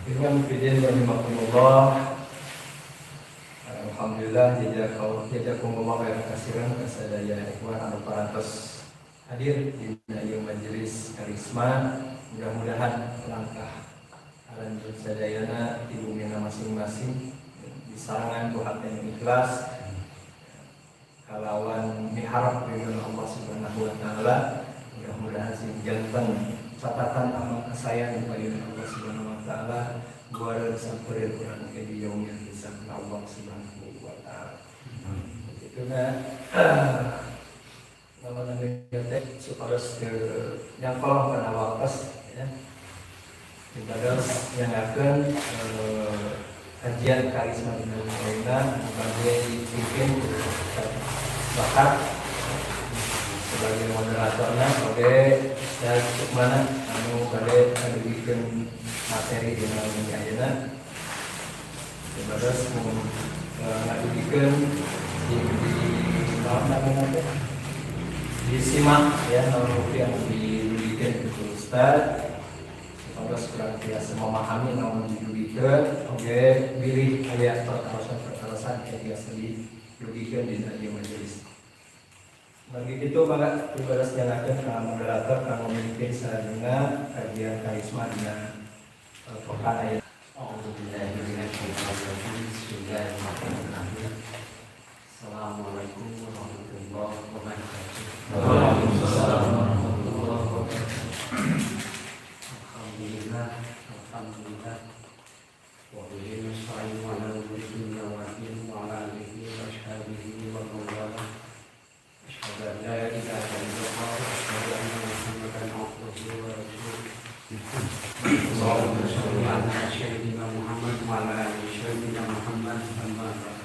Ikhwan fillah rahimakumullah. Alhamdulillah jazakumullah khairan katsiran kasadaya ikhwan anu parantos hadir di ieu majelis karisma. Mudah-mudahan langkah aranjeun sadayana di bumina masing-masing disarangan ku hati yang ikhlas kalawan miharap dengan Allah Subhanahu wa taala. Mudah-mudahan sing janten catatan amal kesayangan kepada Allah Subhanahu wa taala buat sampai Quran ke di yaumnya bisa Allah Subhanahu wa taala. Itu nama teh supados yang kolom kana waktos ya. Ibadah yang akan kajian karisma di Malaysia sebagai pimpin bakat sebagai moderatornya sebagai Ustaz Sukmana anu bade ngadugikeun materi di Malaysia ayeuna ibadah ngadugikeun di disimak ya namun yang didugikan ke Ustaz supaya kurang biasa memahami namun didugikan oke pilih alias perkarasan yang biasa didugikan di dalam majelis. Bagi itu maka ibadah sejalankan kalau moderator kalau memimpin selanjutnya kajian karisma dengan pekan ayat. Assalamualaikum warahmatullahi wabarakatuh. Waalaikumsalam warahmatullahi wabarakatuh. Alhamdulillah. Wa bihi nasta'inu ala umuri dunya wa din wa ala alihi wa ashabihi wa man wala. Asyhadu an la ilaha illallah wa asyhadu anna Muhammadan abduhu wa rasuluh. Allahumma shalli ala sayyidina Muhammad wa ala ali sayyidina Muhammad amma ba'd.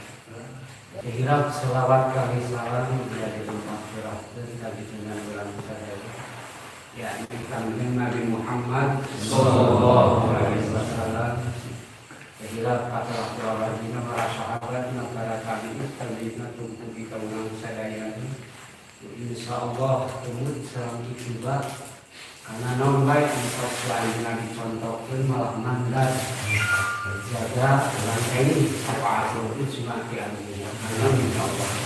Ihram selawat kami salam dari rumah firasat dari dengan bulan sadaya yakni kami Nabi Muhammad sallallahu alaihi wasallam. Ihram kata Rasulullah dina para sahabat para tabi'in tabi'in tumpu di kaunang sadaya insyaallah umur salam tiba karena non baik untuk selanjutnya dicontohkan malah mandat jaga lantai apa asal itu semakin insyaallah.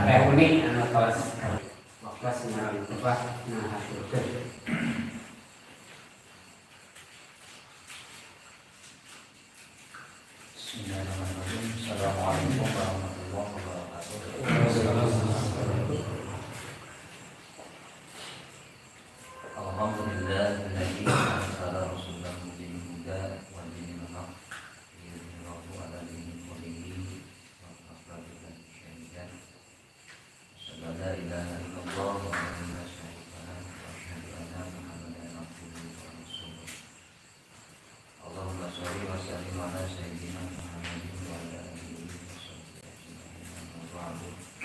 Kayak unik anak kelas waktu senang tempat nah hasil. Bismillahirrahmanirrahim. Assalamualaikum warahmatullahi wabarakatuh. Alhamdulillah alladzi arsala rasulahu bil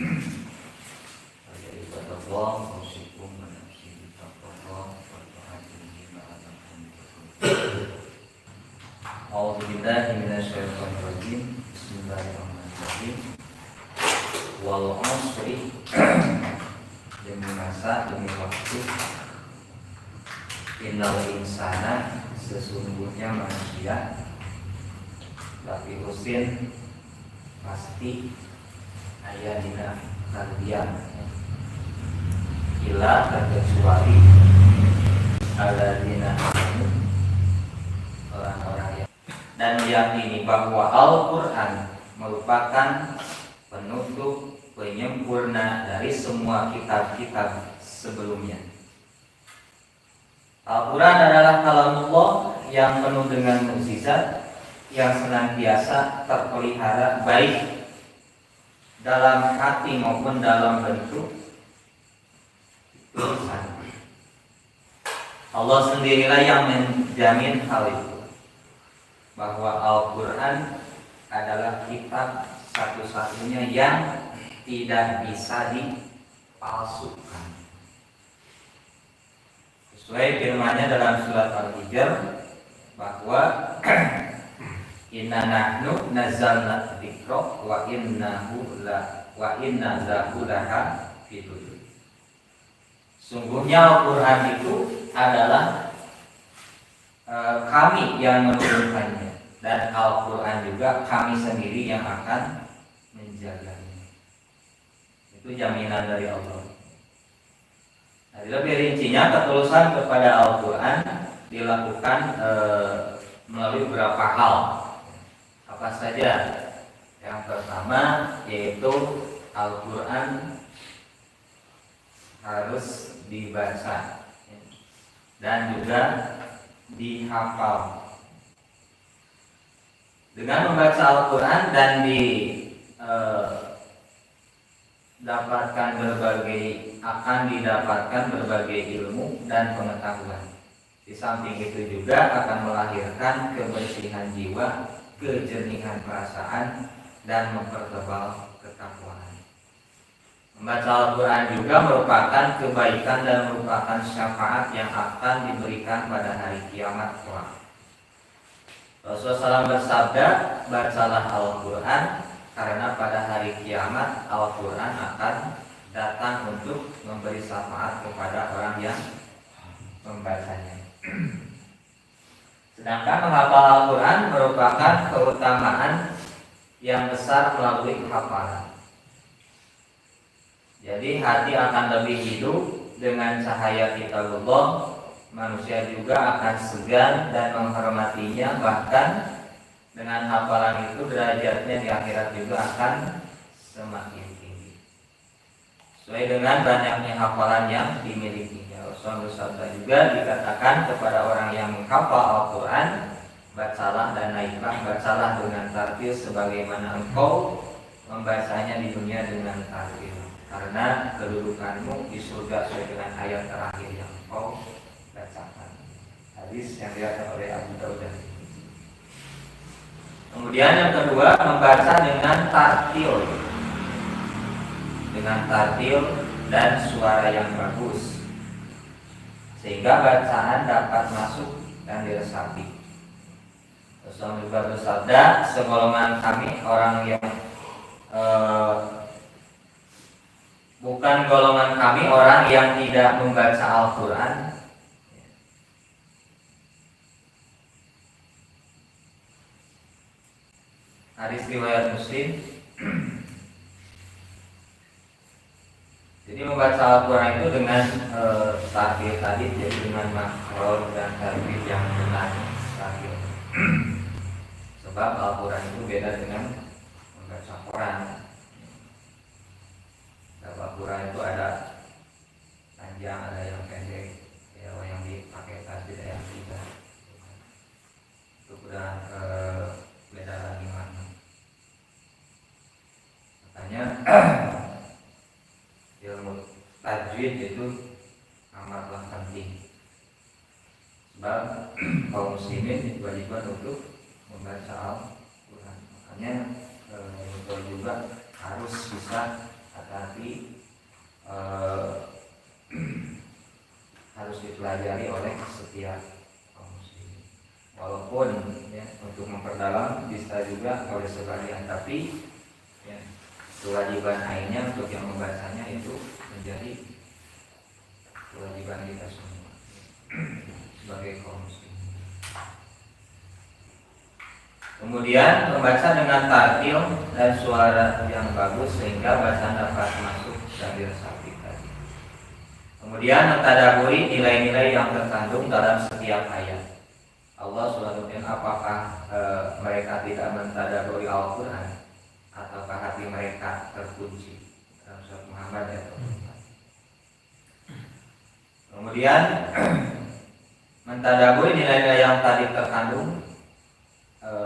Jadi Allah usikum menafsi taqwa wa ta'atihi ma'alakum. A'udzubillahi minasyaitonir rajim. Bismillahirrahmanirrahim. Wal 'asri demi masa demi waktu. Innal insana sesungguhnya manusia tapi usin pasti ayat dina kalian ila terkecuali alladzina orang-orang yang dan meyakini bahwa Al-Quran merupakan penutup penyempurna dari semua kitab-kitab sebelumnya. Al-Quran adalah kalamullah yang penuh dengan mukjizat yang senantiasa terpelihara baik dalam hati maupun dalam bentuk tulisan. Allah sendirilah yang menjamin hal itu, bahwa Al-Quran adalah kitab satu-satunya yang tidak bisa dipalsukan. Sesuai firman-Nya dalam surat Al-Hijr bahwa inna nahnu nazzalna dzikra wa inna lahu lahafidun. Sungguhnya Al-Quran itu adalah kami yang menurunkannya, dan Al-Quran juga kami sendiri yang akan menjaganya. Itu jaminan dari Allah. Nah, lebih rincinya ketulusan kepada Al-Quran dilakukan melalui beberapa hal. Apa saja? Yang pertama yaitu Al-Quran harus dibaca dan juga dihafal. Dengan membaca Al-Quran dan akan didapatkan berbagai ilmu dan pengetahuan. Di samping itu juga akan melahirkan kebersihan jiwa, kejernihan perasaan, dan mempertebal ketakwaan. Membaca Al-Quran juga merupakan kebaikan dan merupakan syafaat yang akan diberikan pada hari kiamat kelak. Rasulullah SAW bersabda, bacalah Al-Quran karena pada hari kiamat Al-Quran akan datang untuk memberi syafaat kepada orang yang membacanya. Sedangkan menghafal Al-Quran merupakan keutamaan yang besar melalui hafalan. Jadi hati akan lebih hidup dengan cahaya kitabullah. Manusia juga akan segan dan menghormatinya, bahkan dengan hafalan itu derajatnya di akhirat juga akan semakin tinggi. Sesuai dengan banyaknya hafalan yang dimilikinya. Rasulullah SAW juga dikatakan kepada orang yang menghafal Al-Quran, bacalah dan naiklah, bacalah dengan tartil sebagaimana engkau membacanya di dunia dengan tartil, karena kedudukanmu di surga sesuai dengan ayat terakhir yang engkau bacakan. Hadis yang diriwayatkan oleh Abu Dawud. Kemudian yang kedua, membaca dengan tartil dan suara yang bagus, sehingga bacaan dapat masuk dan diresapi. Rasulullah bersabda, segolongan kami orang yang bukan golongan kami orang yang tidak membaca Al-Quran. Hadis riwayat Muslim. Jadi membaca Al-Quran itu dengan tartil tadi, jadi dengan makhraj dan tartil yang benar tartil. Sebab Al-Quran itu beda dengan membaca Quran. Al-Quran itu ada panjang, ada yang pendek, ya, yang dipakai tajwid ada yang tidak. Itu udah beda lagi makna. Makanya ilmu tajwid itu amatlah penting. Sebab kaum muslimin diwajibkan untuk membaca Al-Quran. Makanya juga harus bisa Tetapi harus dipelajari oleh setiap kaum muslimin. Walaupun ya, untuk memperdalam bisa juga oleh sebagian, tapi ya, kewajiban lainnya untuk yang membacanya itu menjadi kewajiban kita semua sebagai kaum muslimin. Kemudian membaca dengan tartil dan suara yang bagus sehingga bacaan dapat masuk dan diresapi tadi. Kemudian mentadaburi nilai-nilai yang terkandung dalam setiap ayat. Allah SWT, apakah mereka tidak mentadaburi Al-Quran ataukah hati mereka terkunci dalam surat Muhammad ya. Kemudian mentadaburi nilai-nilai yang tadi terkandung,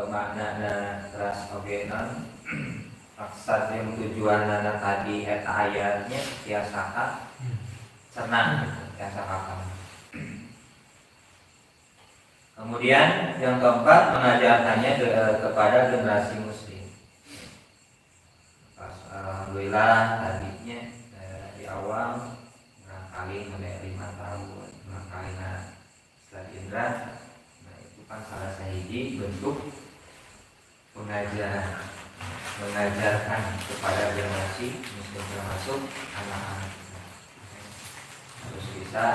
maknanya teras ogenan maksud yang tujuan nana tadi eta ayatnya tiasaka senang tiasaka. Kemudian yang keempat mengajarkannya kepada generasi muslim. Alhamdulillah tadinya di awal barangkali mulai 5 tahun barangkali setelah Indra. Kan salah sahiji bentuk mengajarkan kepada generasi muslim termasuk anak-anak harus bisa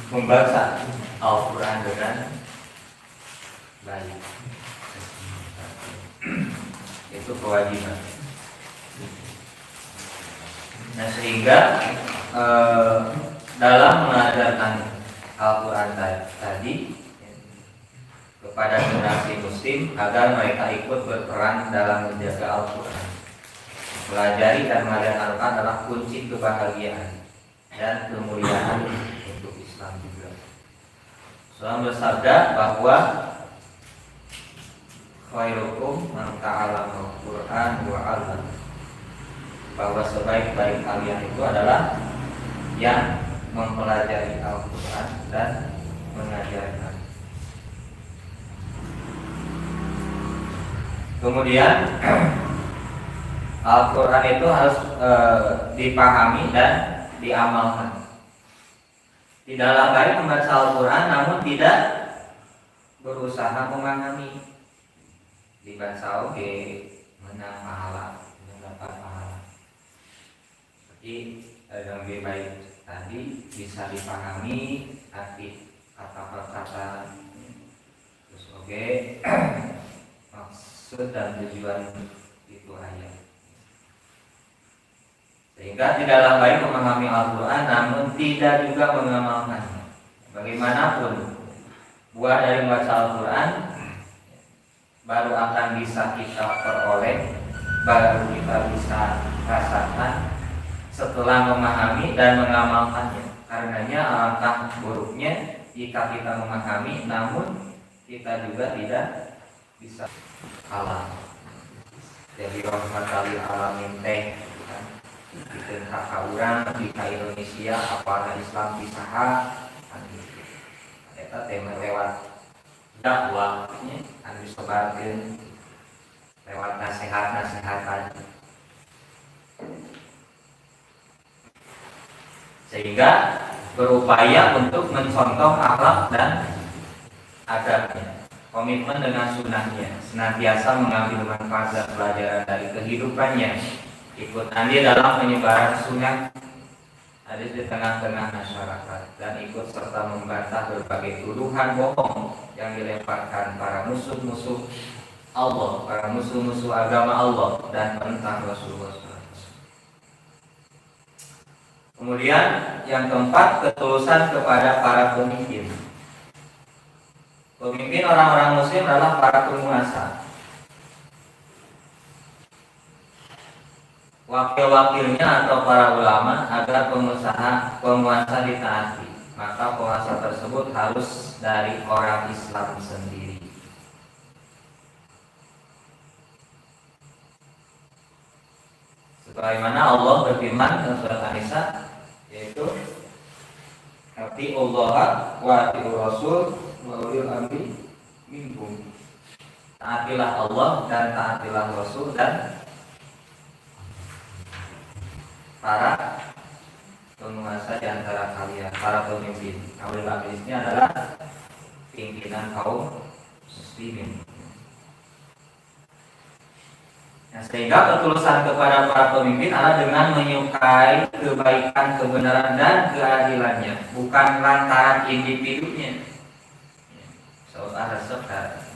membaca Al-Quran dengan baik. Itu kewajiban. Nah sehingga dalam mengajarkan Al-Quran tadi kepada generasi muslim agar mereka ikut berperan dalam menjaga Al-Quran. Pelajari dan mengajarkan Al-Quran adalah kunci kebahagiaan dan kemuliaan untuk Islam juga. Rasulullah bersabda bahwa khairukum man ta'allama Al-Quran wa 'allama, bahwa sebaik-baik kalian itu adalah yang mempelajari Al-Quran dan mengajarkan. Kemudian Al-Quran itu harus dipahami dan diamalkan. Tidaklah baik membaca Al-Quran namun tidak berusaha memahami. Dibaca oke menang pahala, mendapat pahala. Jadi yang lebih baik tadi bisa dipahami arti kata-kata, terus oke maksud dan tujuan itu ayat. Sehingga tidaklah baik memahami Al-Quran namun tidak juga mengamalkannya. Bagaimanapun buah dari membaca Al-Quran baru akan bisa kita peroleh, baru kita bisa rasakan setelah memahami dan mengamalkannya. Karenanya alangkah buruknya jika kita memahami namun kita juga tidak bisa alam. Jadi rahmatal alamin teh kita kakak orang di Indonesia apalagi Islam bisa kita tema lewat dakwahnya anu disebarkeun lewat nasihat-nasihatan sehingga berupaya untuk mencontoh akhlak dan adabnya, komitmen dengan sunnahnya, senantiasa mengambil manfaat dan pelajaran dari kehidupannya, ikut andil dalam penyebaran sunnah hadis di tengah-tengah masyarakat, dan ikut serta membantah berbagai tuduhan bohong yang dilemparkan para musuh-musuh Allah, para musuh-musuh agama Allah dan penentang Rasulullah SAW. Kemudian yang keempat, ketulusan kepada para pemimpin. Pemimpin orang-orang muslim adalah para penguasa. Wakil-wakilnya atau para ulama agar penguasa ditaati, maka penguasa tersebut harus dari orang Islam sendiri. Sebagaimana Allah berfirman dalam surat An-Nisa, yaitu Atiullaha wa atiur Rasul wa ulil amri minkum. Taatilah Allah dan taatilah Rasul dan para penguasa di antara kalian, para pemimpin. Ulil amri ini adalah pimpinan kaum muslimin. Nah, sehingga ketulusan kepada para pemimpin adalah dengan menyukai kebaikan, kebenaran dan keadilannya, bukan lantaran individunya. Soal resep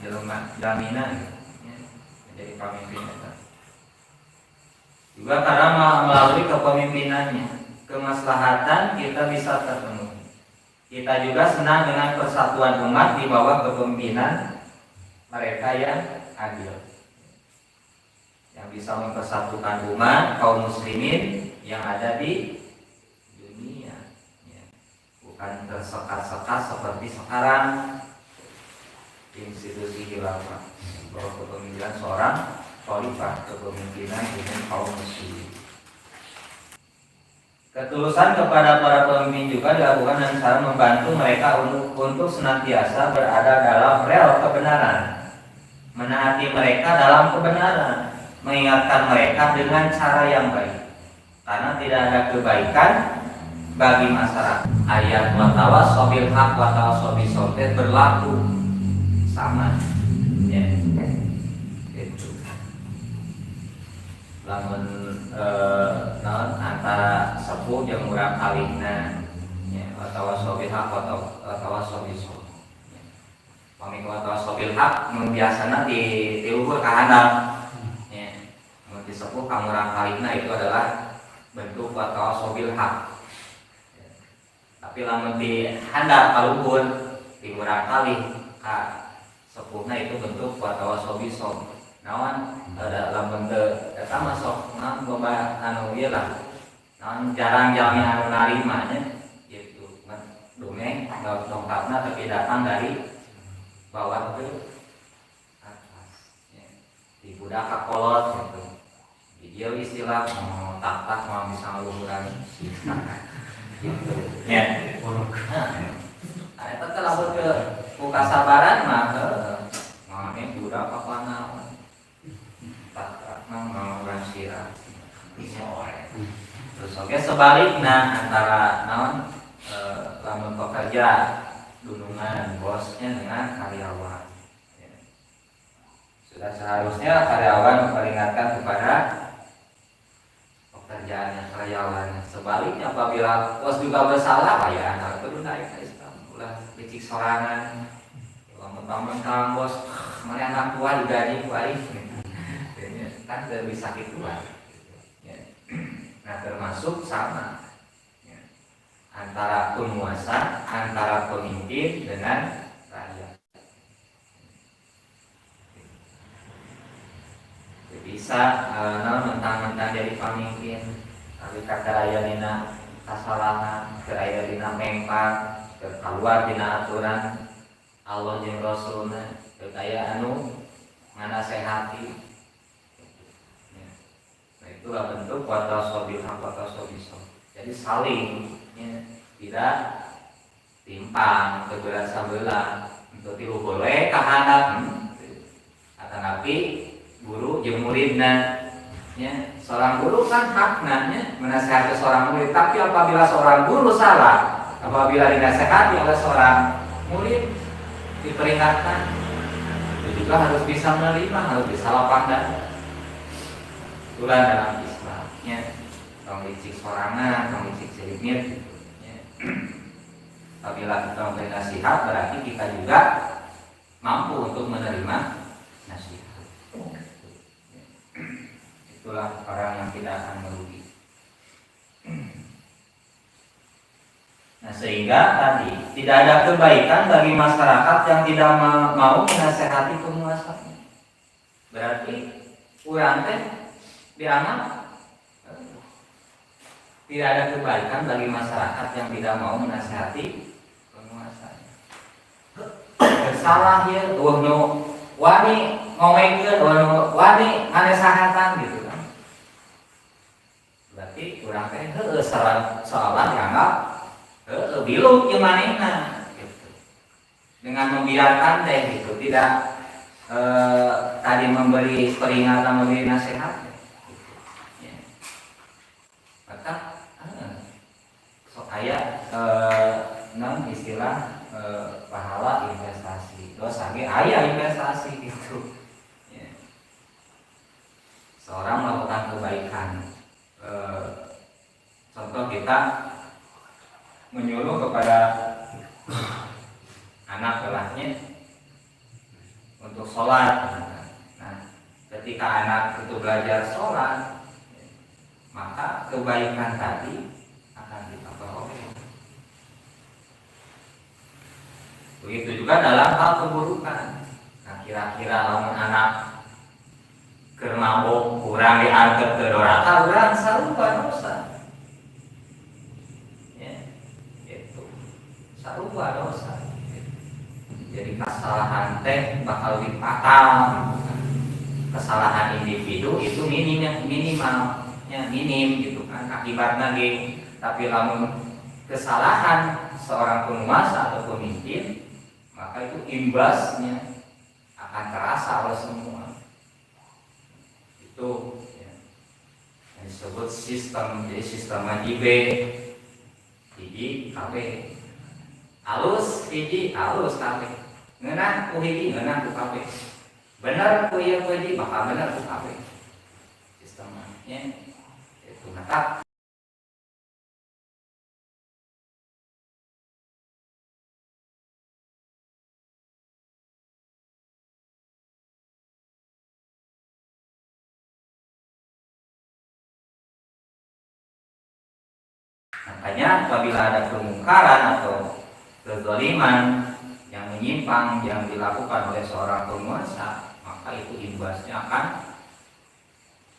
jelema jaminan menjadi pemimpin. Juga karena melalui kepemimpinannya kemaslahatan kita bisa terpenuhi. Kita juga senang dengan persatuan umat di bawah kepemimpinan mereka yang adil, yang bisa mempersatukan umat kaum muslimin yang ada di dunia, bukan tersekat-sekat seperti sekarang institusi khilafah bahwa kepemimpinan seorang khalifah, kepemimpinan dengan kaum muslimin. Ketulusan kepada para pemimpin juga dilakukan dengan cara membantu mereka untuk senantiasa berada dalam rel kebenaran, menaati mereka dalam kebenaran, mengingatkan mereka dengan cara yang baik, karena tidak ada kebaikan bagi masyarakat. Ayat watawasobil haq watawasobil shobir berlaku sama, ya. Itu lamun antara sepuh jeung urang kalihna, ya, watawasobil haq watawasobil shobir. Pamik watawasobil haq mun biasana di luhur ka handap, ya. Mun disepuh ka urang kalihna itu adalah bentuk watawasobil haq. Tapi lamun di handap ka luhur di urang kalih ka sepuhna itu bentuk watawasobil shobir. Naon lamun teu eta masuk loba anu ieu lah. Naon jarang jalmi anu narima nya gitu. Dongeng dongkapna tapi datang dari bawah ke atas. Ya. Di budak ka kolot gitu. Di dieu istilah tak mau bisa ngaluhuran gitu. Ya. Eta teh lamun ke kasabaran mah mane budak apa naon. Mengurangi sirah, terus oke sebaliknya antara naon lamun pekerja dunungan bosnya dengan karyawan, ya. Sudah seharusnya karyawan memperingatkan kepada pekerjaannya karyawannya. Sebaliknya apabila bos juga bersalah, ya anak itu naik ke Islam, ulah licik sorangan, lamun kang bos mana anak tua digaji kuaing. Kan lebih sakit tua, ya. Nah termasuk sama, ya. Antara penguasa, antara pemimpin dengan rakyat. Bisa mentang-mentang jadi pemimpin, tapi kata raya dina kasalahan, keraya dina mengpang, keluar dina aturan Allah jeung Rasulna, kaya anu nganasehati. Itulah bentuk watawasobil haq watawasobil shobir. Jadi saling, ya, tidak timpang kebelah sabelah. Untuk tilu boleh kahanan, tapi guru jeung muridna, ya. Seorang guru kan hakna, ya, menasihati seorang murid. Tapi apabila seorang guru salah, apabila dinasihati oleh seorang murid, diperingatkan, itu juga harus bisa menerima, harus bisa lapang dada. Itulah dalam Islamnya tong licik sorangan, tong licik sedikit, ya. Apabila kita memberi nasihat berarti kita juga mampu untuk menerima nasihat. Itulah orang yang tidak akan merugi. Nah sehingga tadi tidak ada kebaikan bagi masyarakat yang tidak mau menasihati penguasanya. Berarti urang teh dianggap tidak ada kebaikan bagi masyarakat yang tidak mau menasihati penguasanya. Bersalah ya, wani ngomongkeun, wani nganasehatan gitu kan. Berarti urang teh heueuh seolah dianggap heueuh biluk jeung manehna gitu. Dengan membiarkan teh gitu, tidak tadi memberi peringatan, memberi nasihat. Maka istilah pahala investasi, dosa ge aya investasi gitu. Ya. Seorang melakukan kebaikan, contoh kita menyuruh kepada anak belahnya untuk sholat. Nah, ketika anak itu belajar sholat, maka kebaikan tadi akan kita peroleh. Begitu juga dalam hal keburukan. Nah, kira-kira lamun anak keur mabok kurang diangkat ke doraka, urang sarupa dosa. Ya, itu sarupa dosa. Jadi kesalahan teh bakal dipatal. Kesalahan individu itu minimalnya minim gitu kan akibatnya gitu. Tapi lamun kesalahan seorang penguasa atau pemimpin, maka itu imbasnya akan terasa oleh semua. Itu ya, yang disebut sistem. Jadi sistemnya JB, hiji KB, alus hiji alus KB, ngeunah ku hiji ngeunah ku KB, bener ku ieu ku hiji bakal bener ku KB. Sistemnya itu maka makanya apabila ada kemungkaran atau kezaliman yang menyimpang yang dilakukan oleh seorang penguasa, maka itu imbasnya akan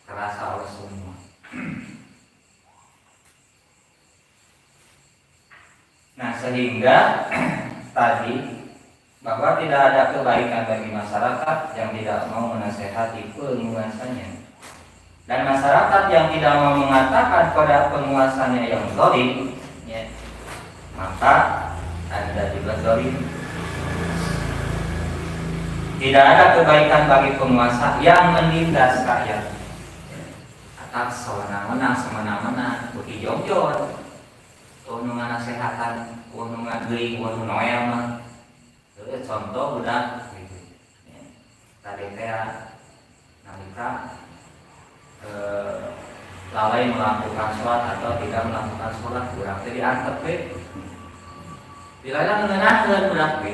terasa oleh semua. Nah, sehingga tadi bahwa tidak ada kebaikan bagi masyarakat yang tidak mau menasehati penguasanya. Dan masyarakat yang tidak mau mengatakan pada penguasanya yang zalim, ya, maka Anda juga zalim. Tidak ada kebaikan bagi penguasa yang menindas rakyat atas sewenang-wenang, semena-mena, beki jongjon, nu nganasehatan, nu ngadeui, nu noel mah. Contoh budak gitu. Ya. Tadi teh nalika lalai melakukan sholat atau tidak melakukan sholat, budak teh diantep we. Dilala ngeunahkeun budak we.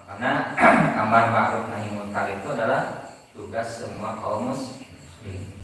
Karena amar ma'ruf nahi munkar itu adalah tugas semua kaum muslim.